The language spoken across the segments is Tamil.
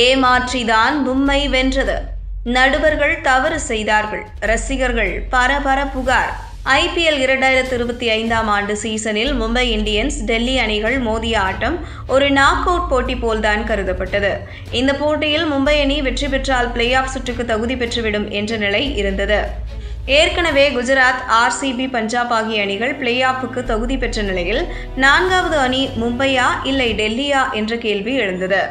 ஏமாற்றிதான் மும்பை வென்றது. நடுவர்கள் தவறு செய்தார்கள். ரசிகர்கள் பரபர புகார். IPL 2025 ஆண்டு சீசனில் மும்பை இந்தியன்ஸ் டெல்லி அணிகள் மோதிய ஆட்டம் ஒரு நாக் அவுட் போட்டி போல்தான் கருதப்பட்டது. இந்த போட்டியில் மும்பை அணி வெற்றி பெற்றால் பிளே ஆஃப் சுற்றுக்கு தகுதி பெற்றுவிடும் என்ற நிலை இருந்தது. ஏற்கனவே குஜராத், RCB, பஞ்சாப் ஆகிய அணிகள் பிளே ஆஃபுக்கு தகுதி பெற்ற நிலையில் 4வது அணி மும்பையா இல்லை டெல்லியா என்ற கேள்வி எழுந்தது.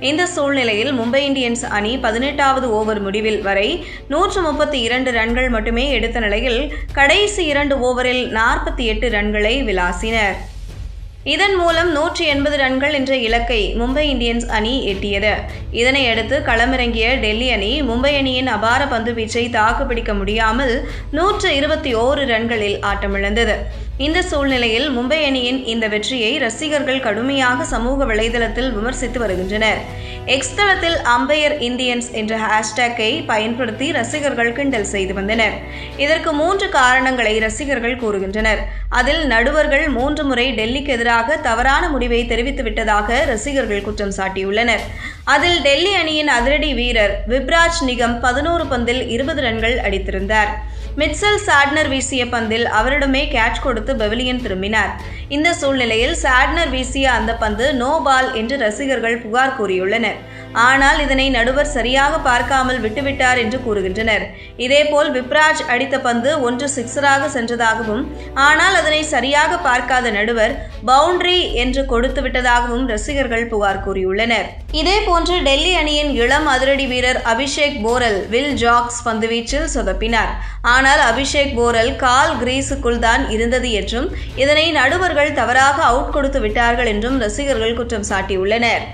இந்த சூழ்நிலையில் மும்பை இந்தியன்ஸ் அணி 18வது ஓவர் முடிவில் வரை 132 ரன்கள் மட்டுமே எடுத்த நிலையில் கடைசி 2 ஓவரில் 48 ரன்களை விளாசினர். இதன் மூலம் 180 ரன்கள் என்ற இலக்கை மும்பை இந்தியன்ஸ் அணி எட்டியது. இதனையடுத்து களமிறங்கிய டெல்லி அணி மும்பை அணியின் அபார பந்துவீச்சை தாக்குப்பிடிக்க முடியாமல் 121 ரன்களில் ஆட்டமிழந்தது. இந்த சூழ்நிலையில் மும்பை அணியின் இந்த வெற்றியை ரசிகர்கள் கடுமையாக சமூக வலைதளத்தில் விமர்சித்து வருகின்றனர். எக்ஸ் தளத்தில் அம்பையர் இந்தியன்ஸ் என்ற ஹேஷ்டேக்கை பயன்படுத்தி ரசிகர்கள் கிண்டல் செய்து வந்தனர். இதற்கு 3 காரணங்களை ரசிகர்கள் கூறுகின்றனர். அதில் நடுவர்கள் 3 முறை டெல்லிக்கு எதிராக தவறான முடிவை தெரிவித்துவிட்டதாக ரசிகர்கள் குற்றம் சாட்டியுள்ளனர். அதில் டெல்லி அணியின் அதிரடி வீரர் விப்ராஜ் நிகம் 11 பந்தில் 20 ரன்கள் அடித்திருந்தார். மிட்சல் சாட்னர் வீசிய பந்தில் அவரிடமே கேட்ச் கொடுத்து பெவிலியன் திரும்பினார். இந்த சூழ்நிலையில் சாட்னர் வீசிய அந்த பந்து நோ பால் என்று ரசிகர்கள் புகார் கூறியுள்ளனர். ஆனால் இதனை நடுவர் சரியாக பார்க்காமல் விட்டுவிட்டார் என்று கூறுகின்றனர். இதேபோல் விப்ராஜ் அடித்த பந்து 1 சிக்ஸராக சென்றதாகவும் ஆனால் அதனை சரியாக பார்க்காத நடுவர் பவுண்டரி என்று கொடுத்து விட்டதாகவும் ரசிகர்கள் புகார் கூறியுள்ளனர். இதேபோன்று டெல்லி அணியின் இளம் அதிரடி வீரர் அபிஷேக் போரல் வில் ஜாக்ஸ் பந்துவீச்சில் சொதப்பினார். ஆனால் அபிஷேக் போரல் கால் கிரீஸுக்குள் தான் இருந்தது என்றும் இதனை நடுவர்கள் தவறாக அவுட் கொடுத்து விட்டார்கள் என்றும் ரசிகர்கள் குற்றம் சாட்டியுள்ளனர்.